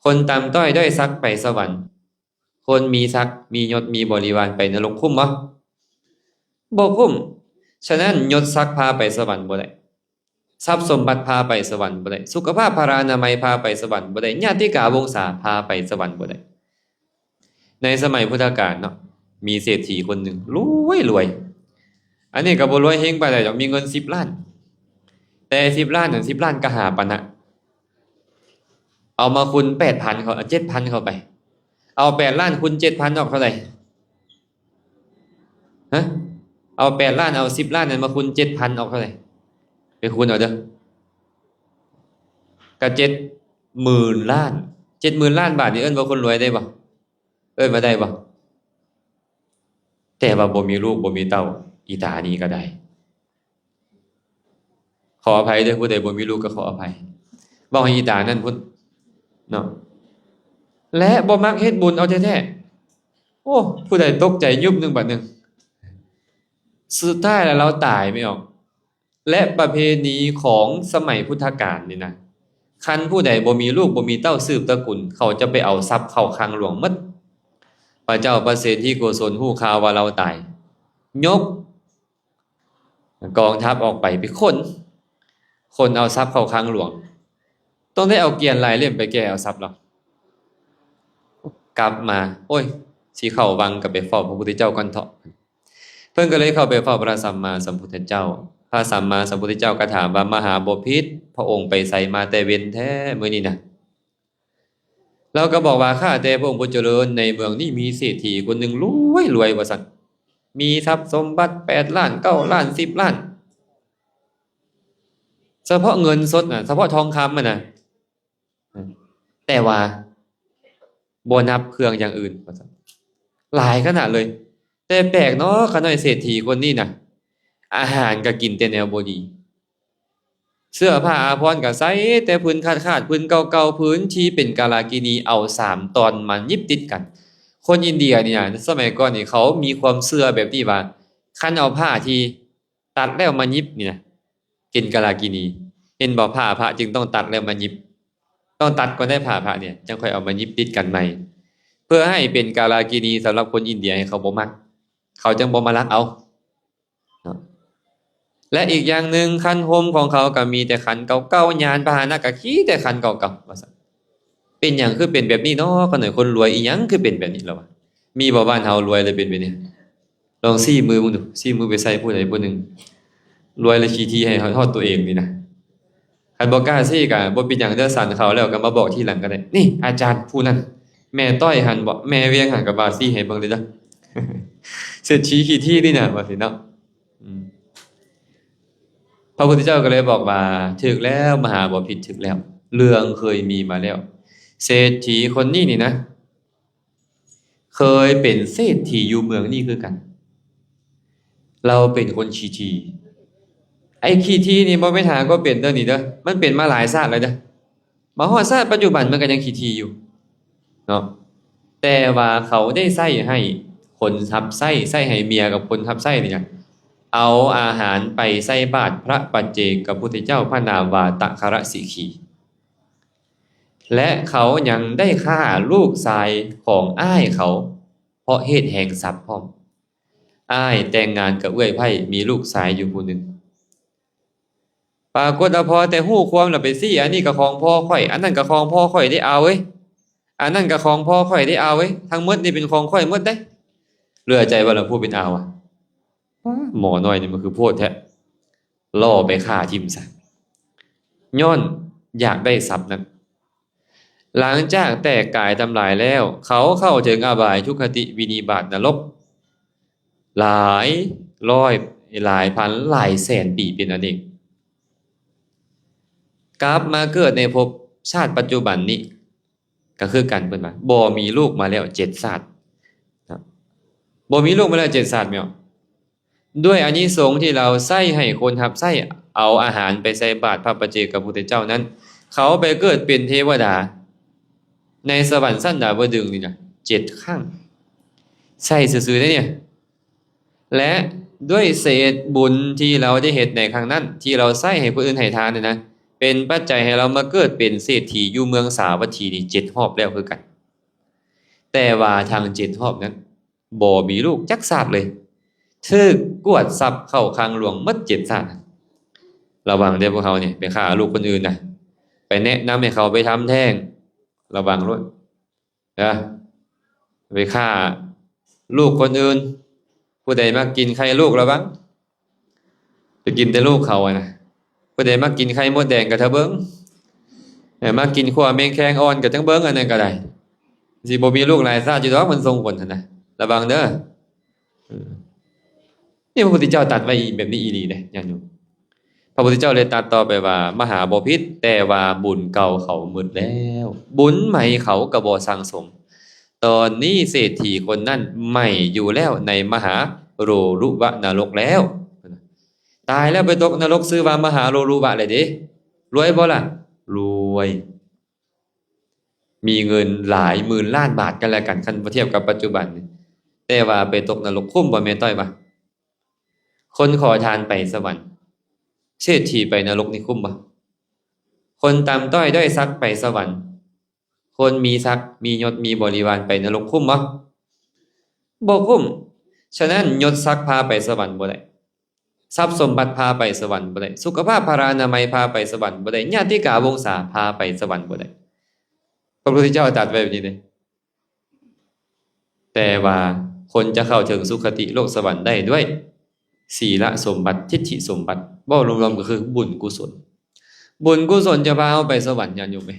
คนต่ำต้อยด้อยซักไปสวรรค์คนมีซักมียศมีบริวารไปนรกคุ้มบ่คุ้มฉะนั้นยศซักพาไปสวรรค์บ่ได้ทรัพย์สมบัติพาไปสวรรค์บ่ได้สุขภาพพรานามัยพาไปสวรรค์บ่ได้ญาติกาวงศาพาไปสวรรค์บ่ได้ในสมัยพุทธกาลเนาะมีเศรษฐีคนหนึ่งรวยอันนี้ก็บ่รวยเฮงไปได้ดอกมีเงิน10 ล้านแต่10 ล้านนั่น10 ล้านก็หาปานนะเอามาคูณ8,000เขา7,000เข้าไปเอา8 ล้านคูณ7,000ออกเท่าไหร่ฮะเอา8 ล้านเอา10 ล้านนั้นมาคูณ7,000ออกเท่าไหร่ไปคูณเอาเด้อก็70,000 ล้าน70,000 ล้านบาทนี่เอิ้นว่าคนรวยได้บ่เอิ้นว่าได้บ่แต่ว่าบ่มีลูกบ่มีเต้าอีตานี่ก็ได้ขออภัยเด้อผู้ใดบ่มีลูกก็ขออภัยบอกให้อีตานั่นพุ่นเนาะและบ่มักเฮ็ดบุญเอาแท้ๆโอ้ผู้ใดตกใจยุบหนึงบัดหนึงสุดท้ายแล้วเราตายไม่ออกและประเพณีของสมัยพุทธกาลนี่นะคันผู้ใดบ่มีลูกบ่มีเต้าสืบตระกูลเขาจะไปเอาทรัพย์เข้าคลังหลวงหมดพระเจ้าประเสฐีโกศลฮู้ข่าวว่าเราตายยกกองทัพออกไปคนเอาทรัพย์เข้าคลังหลวงต้องได้เอาเกียรติลายเล่มไปแก้เอาทรัพย์หรอกกลับมาโอ้ยสิเข้าวังก็ไปเฝ้าพระพุทธเจ้าก่อนเถาะเพิ่นก็เลยเข้าไปเฝ้าพระสัมมาสัมพุทธเจ้าพระสัมมาสัมพุทธเจ้าก็ถามว่ามหาบพิตรพระองค์ไปไสมาแต่เว้นแท้มื้อนี้นะเราก็บอกว่าข้าแต่พระองค์ผู้เจริญในเมืองนี้มีเศรษฐีคนหนึ่งรวยว่าซั่นมีทรัพย์สมบัติ8 ล้าน9 ล้าน10 ล้านเฉพาะเงินสดน่ะเฉพาะทองคำน่ะแต่ว่าบ่นับเครื่องอย่างอื่นว่าซั่นหลายขนาดเลยแต่แปลกเนาะขน้อยเศรษฐีคนนี้น่ะอาหารก็กินแต่แนวบ่ดีเสื้อผ้าอาภรณ์ก็ใส่แต่พื้นขาดพื้นเก่าๆพื้นที่เป็นกาลากินีเอา3 ตอนมายิบติดกันคนอินเดียเนี่ยสมัยก่อนนี่เขามีความเชื่อแบบนี้ว่าคันเอาผ้าที่ตัดแล้วมายิบนี่นะเป็นกาลากินีเห็นบ่ผ้าพระจึงต้องตัดแล้วมายิบต้องตัดก่อนได้ผ้าพระเนี่ยจังค่อยเอามายิบติดกันใหม่เพื่อให้เป็นกาลากินีสำหรับคนอินเดียให้เขาบ่มักเขาจังบ่มารักเอาและอีกอย่างหนึ่งคันห่มของเขาก็มีแต่คันเก่าๆยานพาหนะก็ขี่แต่คันเก่าๆว่าซั่นเป็นหยังคือเป็นแบบนี้เนาะคนหน่อยคนรวยอีหยังคือเป็นแบบนี้แล้ววะมีบ่บ้านเฮารวยเลยเป็นแบบนี้ลองซี่มือมึงดูซี่มือไปใส่ผู้ใดผู้หนึงรวยเลยขี้ที่ให้ทอดตัวเองนี่นะคันบ่กล้าซี่ก็บ่เป็นหยังเด้อสั่นเขาแล้วก็มาบอกทีหลังก็ได้นี่อาจารย์ผู้นั้นแม่ต้อยหันบ่แม่เวียงหันก็บาซี่ให้เบิ่งเลยจ้ะ เศรษฐีขี้ที่นี่น่ะว่าสิเนาะพระพุทธเจ้าก็เลยบอกว่าถึกแล้วมหาบพิตรถึกแล้วเรื่องเคยมีมาแล้วเศรษฐีคนนี้นี่นะเคยเป็นเศรษฐีอยู่เมืองนี้คือกันเราเป็นคนขี้ทีไอ้ขี้ทีนี่บ่แม่นหาก็เป็นเด้อนี่เด้อมันเป็นมาหลายชาติแล้วเด้อมาฮอดชาติปัจจุบันมันก็ยังขี้ทีอยู่เนาะแต่ว่าเขาได้ใช้ให้คนทับไส้ให้เมียกับคนทับไส้นี่นะเอาอาหารไปใส่บาตรพระปัจเจกพุทธเจ้าพระนามว่าตัครสิขีและเขายังได้ฆ่าลูกชายของอ้ายเขาเพราะเหตุแห่งทรัพย์พร้อมอ้ายแต่งงานกับเอื้อยไผ่มีลูกชายอยู่ผู้หนึ่งปรากฏว่าพอแต่ฮู้ความแล้วไปซี่อันนี้ก็ของพ่อข่อยอันนั้นก็ของพ่อข่อยได้เอาเว้ยอันนั้นก็ของพ่อข่อยได้เอาเว้ยทั้งหมดนี่เป็นของข่อยหมดเด้เหลือใจว่าเราพูดเป็นเอาอ่ะหมอน้อยนี่มันคือโพดแท้ล่อไปฆ่าทิ่มซะย้อนอยากได้ทรัพย์นั้นหลังจากแตกกายทำลายแล้วเขาเข้าถึงอบายทุกขติวินิบาตนรกหลายร้อยหลายพันหลายแสนปีเป็นอเนกกลับมาเกิดในภพชาติปัจจุบันนี้ก็คือกันเพิ่นว่าบ่มีลูกมาแล้ว7ชาติครับบ่มีลูกมาแล้ว7ชาติแม่นด้วยอานิสงส์ที่เราใส่ให้คนรับใส่เอาอาหารไปใส่บาตรพระปัจเจกพุทธเจ้านั้นเขาไปเกิดเป็นเทวดาในสวรรค์ชั้นดาวดึงส์นี่นะ7 ครั้งใส่ซื่อๆได้เนี่ยและด้วยเศษบุญที่เราได้เฮ็ดในครั้งนั้นที่เราใส่ให้ผู้อื่นให้ทานเนี่ยนะ เป็นปัจจัยให้เรามาเกิดเป็นเศรษฐีอยู่เมืองสาวัตถีนี่7 รอบแล้วคือกันแต่ว่าทาง7 รอบนั้นบ่มีลูกจักชาติเลยถูกกวดทรัพย์เข้าคลังหลวงหมด7 ชาติระวังเด้อพวกเขานี่ไปฆ่าลูกคนอื่นน่ะไปแนะนำให้เขาไปทำแท้งระวังด้วยนะไปฆ่าลูกคนอื่นผู้ใดมากินไข่ลูกระวังไปกินแต่ลูกเขานะผู้ใดมากินไข่มดแดงก็เถอะเบิ่งมากินขั่วแมงแคงอ่อนก็จังเบิ่งอันนั้นก็ได้สิบ่มีลูกหลายชาติอยู่ดอกมันส่งผลหั่นน่ะระวังเด้อนี่พระพุทธเจ้าตรัสไว้แบบนี้อีหลีเด้ญาติโยมพระพุทธเจ้าเลยตรัสต่อไปว่ามหาบ่พิษแต่ว่าบุญเก่าเขาหมดแล้วบุญใหม่เขาก็บ่สั่งสมตอนนี้เศรษฐีคนนั้นไม่อยู่แล้วในมหาโรรุวะนรกแล้วตายแล้วไปตกนรกชื่อว่ามหาโรรุวะเลยเด้รวยบ่ล่ะรวยมีเงินหลายหมื่นล้านบาทกันแล้วกันคันเทียบกับปัจจุบันแต่ว่าไปตกนรกคุ้มบ่แม่นต้อยบ่คนขอทานไปสวรรค์เศรษฐีไปนรกนี่คุ้มบ่คนต่ำต้อยด้อยซักไปสวรรค์คนมีทรัพย์มียศมีบริวารไปนรกคุ้มบ่คุ้มฉะนั้นยศศักดิ์พาไปสวรรค์บ่ได้ทรัพย์สมบัติพาไปสวรรค์บ่ได้สุขภาพพรานามัยพาไปสวรรค์บ่ได้ญาติกาวงศาพาไปสวรรค์บ่ได้พระพุทธเจ้าตรัสไว้แบบนี้เลยแต่ว่าคนจะเข้าถึงสุคติโลกสวรรค์ได้ด้วยศีลสมบัติทิฏฐิสมบัติบ่รวมๆก็คือบุญกุศลบุญกุศลจะพาเอาไปสวรรค์ญาติโยม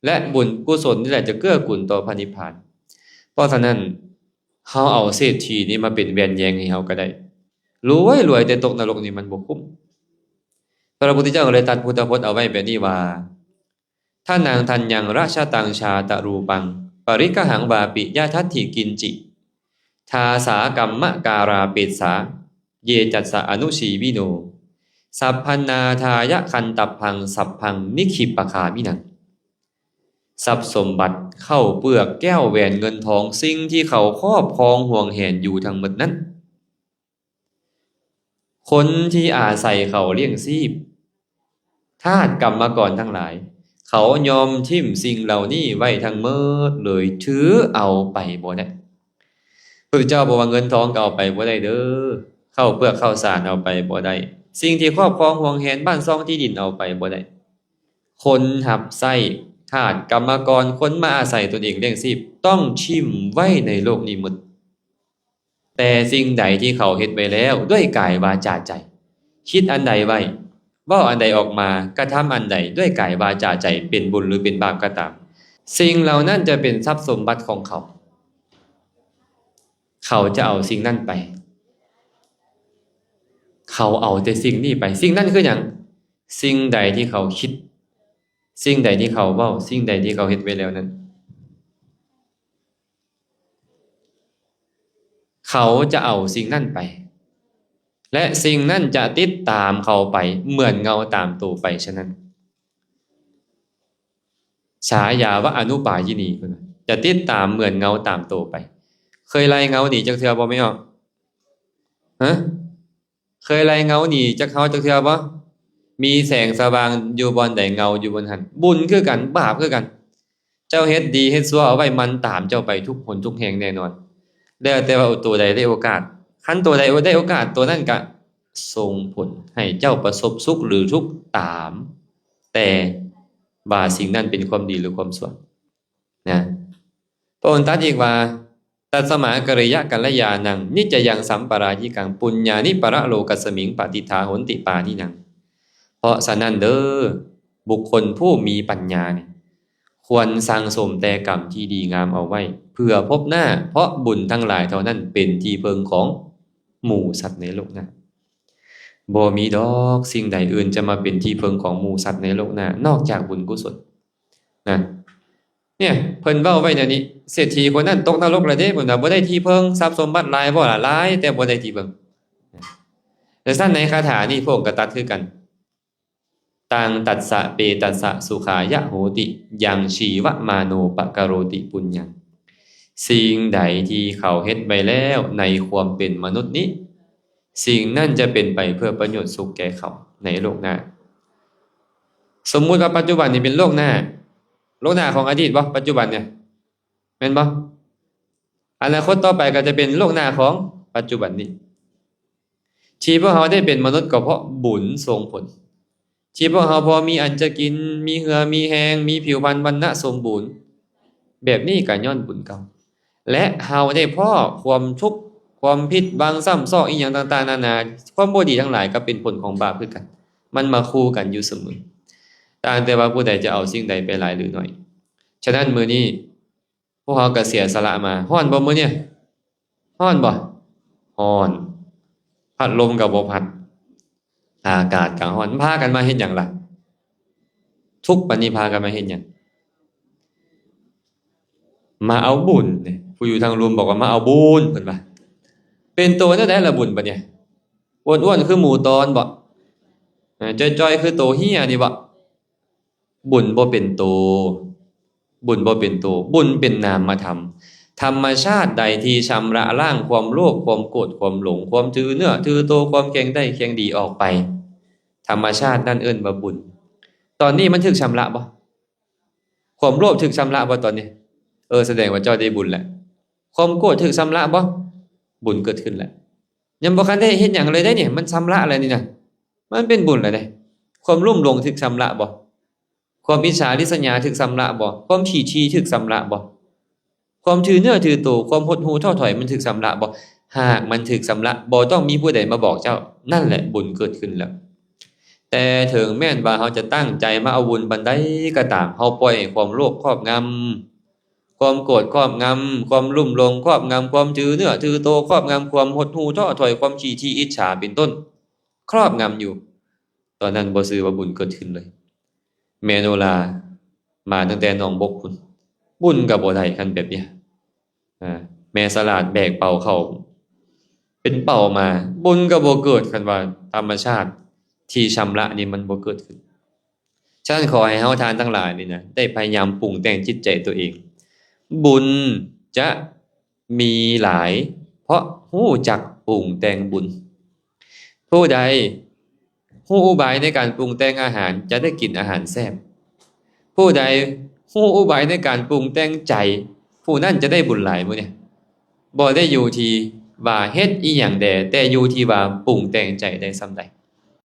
และบุญกุศลนี่แหละจะเกื้อกูลต่อพระนิพพานเพราะฉะนั้นเฮาเอาเศรษฐีนี้มาเป็นแบนแยงให้เฮาก็ได้รวยแต่ตกนรกนี่มันบ่คุ้มพระพุทธเจ้าก็เลยตรัสพุทธพจน์เอาไว้แบบนี้ว่าถ้านางทันยังราชตังชาตรูปังปริกหังวาปิยะทัตถิกินจิทาสากัมมะการาเปสาเยจัสสะอนุชีวิโนสัพพันนาทายะคันตับพังสัพพังนิขิปคามินังทรัพย์สมบัติเข้าเปลือกแก้วแหวนเงินทองสิ่งที่เขาครอบครองห่วงแหนอยู่ทั้งหมดนั้นคนที่อาศัยเขาเลี้ยงชีพทาสกรรมกรทั้งหลายเขายอมทิ่มสิ่งเหล่านี้ไว้ทั้งหมดเลยถือเอาไปบ่ได้พระเจ้าบอกว่าเงินทองก็เอาไปบ่ได้เด้อเข้าเปลือกข้าวสารเอาไปบ่ได้สิ่งที่ครอบครองห่วงแหนบ้านซ่องที่ดินเอาไปบ่ได้คนหับไส้ทาสกรรมกรคนมาอาศัยตนเองเลี้ยงชีพต้องชิมไว้ในโลกนี้หมดแต่สิ่งใดที่เขาเฮ็ดไว้แล้วด้วยกายวาจาใจคิดอันใดไว้เว้าอันใดออกมากระทำอันใดด้วยกายวาจาใจเป็นบุญหรือเป็นบาปก็ตามสิ่งเหล่านั้นจะเป็นทรัพย์สมบัติของเขาเขาจะเอาสิ่งนั้นไปเขาเอาแต่สิ่งนี้ไปสิ่งนั้นคือหยังสิ่งใดที่เขาคิดสิ่งใดที่เขาเว้าสิ่งใดที่เขาเฮ็ดไว้แล้วนั้นเขาจะเอาสิ่งนั้นไปและสิ่งนั้นจะติดตามเขาไปเหมือนเงาตามตัวไปฉะนั้นฉายาว่าอนุปายินีจะติดตามเหมือนเงาตามตัวไปเคยไล่เงาหนีจักเทื่อบ่แม่นฮะเคยไล่เงาหนีจักเฮาจักเทื่อบ่มีแสงสว่างอยู่บนใดเงาอยู่บนหันบุญคือกันบาปคือกันเจ้าเฮ็ดดีเฮ็ดชั่วเอาไว้มันตามเจ้าไปทุกหนทุกแห่งแน่นอนแล้วแต่ว่าตัวใดได้โอกาสคันตัวใดได้โอกาสตัวนั้นก็ส่งผลให้เจ้าประสบสุขหรือทุกข์ตามแต่ว่าสิ่งนั้นเป็นความดีหรือความชั่วนะพระองค์ตรัสอีกว่าตัสมากริยะกัลยานังนิจยังสัมปรายิกังปุญญานิปะระโลกัสสมิงปฏิทาโหนติปานินังเพราะฉะนั้นเด้อบุคคลผู้มีปัญญาเนี่ยควรสั่งสมแต่กรรมที่ดีงามเอาไว้เพื่อพบหน้าเพราะบุญทั้งหลายเท่านั้นเป็นที่เพิงของหมู่สัตว์ในโลกหน้าบ่มีดอกสิ่งใดอื่นจะมาเป็นที่เพิงของหมู่สัตว์ในโลกหน้านอกจากบุญกุศลนะเนี่ยเพิ่นเว้าไว้แนวนี้เศรษฐีคนนั้นตกนรกแล้วเด้เพิ่นว่าบ่ได้ที่เพิงทรัพย์สมบัติหลายบ่ล่ะหลายแต่บ่ได้ที่เพิงแต่ซั่นในคาถานี้พระองค์ก็ตรัสคือกันตังตัสสะเปตัสสะสุขายะโหติยังชีวมาโนปะกะโรติปุญญังสิ่งใดที่เขาเฮ็ดไว้แล้วในความเป็นมนุษย์นี้สิ่งนั้นจะเป็นไปเพื่อประโยชน์สุขแก่เขาในโลกหน้า สมมุติว่าปัจจุบันนี่เป็นโลกหน้าของอดีตบ่ปัจจุบันเนี่ยแม่นบ่อนาคตต่อไปก็จะเป็นโลกหน้าของปัจจุบันนี้ที่พวกเราได้เป็นมนุษย์ก็เพราะบุญส่งผลที่พวกเราพอมีอันจะกินมีเหือมีแหงมีผิวพรรณวรรณะสมบูรณ์แบบนี้ก็ย้อนบุญเก่าและเฮาได้พ้อความทุกข์ความผิดบางซ้ำซอกอีหยังต่างๆนานาความบ่ดีทั้งหลายก็เป็นผลของบาปคือกันมันมาคู่กันอยู่เสมอต่างแต่ว่าผู้ใดจะเอาสิ่งใดไปหลายหรือน้อยฉะนั้นมื้อนี้พวกเราก็เสียสละมาฮ้อนบ่มื้อเนี่ยฮ้อนบ่ฮ้อนพัดลมก็บ่พัดอากาศก็ร้อนพากันมาเฮ็ดหยังล่ะทุกข์ปานนี้พากันมาเฮ็ดหยังมาเอาบุญนี่ผู้อยู่ทางรวมบอกว่ามาเอาบุญเพิ่นว่าเป็นตัวแนวใดล่ะบุญบัดเนี่ยอ้วนๆคือหมูตอนบ่จ้อยๆคือโตเหี้ยนี่บ่บุญบ่เป็นโตบุญบ่เป็นโตบุญเป็นนามธรรมธรรมชาติใดที่ชำระล้างความโลภความโกรธความหลงความถือเนื้อถือโตความแข็งได้แข็งดีออกไปธรรมชาตินั่นเอิ้นว่าบุญตอนนี้มันถึกชำระบ่ความโลภถึกชำระบ่ตอนนี้แสดงว่าเจ้าได้บุญแล้วความโกรธถึกชำระบ่บุญเกิดขึ้นแล้วยังบ่คันได้เฮ็ดหยังเลยได้เนี่ยมันชำระอะไรนี่น่ะมันเป็นบุญแล้วเด้ความลุ่มหลงถึกชำระบ่ความอิจฉาริษยาถึกชำระบ่ความขี้ถี่ถึกชำระบ่ความถือเนื้อถือตัวความหดหู่ท้อถอยมันถึกชำระบ่หากมันถึกชำระบ่ต้องมีผู้ใดมาบอกเจ้านั่นแหละบุญเกิดขึ้นแล้วแต่ถึงแม้นว่าเฮาจะตั้งใจมาเอาบุญบันไดก็ตามเฮาปล่อยให้ความโลภครอบงำความโกรธครอบงำความลุ่มหลงครอบงำความถือเนื้อถือตัวครอบงำความหดหู่ท้อถอยความขี้ถี่อิจฉาเป็นต้นครอบงำอยู่ตอนนั้นบ่ชื่อว่าบุญเกิดขึ้นเลยแม่โนรามาตั้งแต่หนองบกพุ่นบุญก็บ่ได้คันแบบเนี้ยแม่สลาดแบกเป่าเข้าเป็นเป่ามาบุญก็บ่เกิดคันว่าธรรมชาติที่ชำระนี่มันบ่เกิดขึ้นฉะนั้นขอให้เฮาทานทั้งหลายนี่นะได้พยายามปรุงแต่งจิตใจตัวเองบุญจะมีหลายเพราะฮู้จักปรุงแต่งบุญผู้ใดฮู้อุบายในการปรุงแต่งอาหารจะได้กินอาหารแซ่บผู้ใดฮู้อุบายในการปรุงแต่งใจผู้นั้นจะได้บุญหลายมื้อเนี่ยบ่ได้อยู่ที่ว่าเฮ็ดอีหยังใดแต่อยู่ที่ว่าปรุงแต่งใจได้ส่ำใด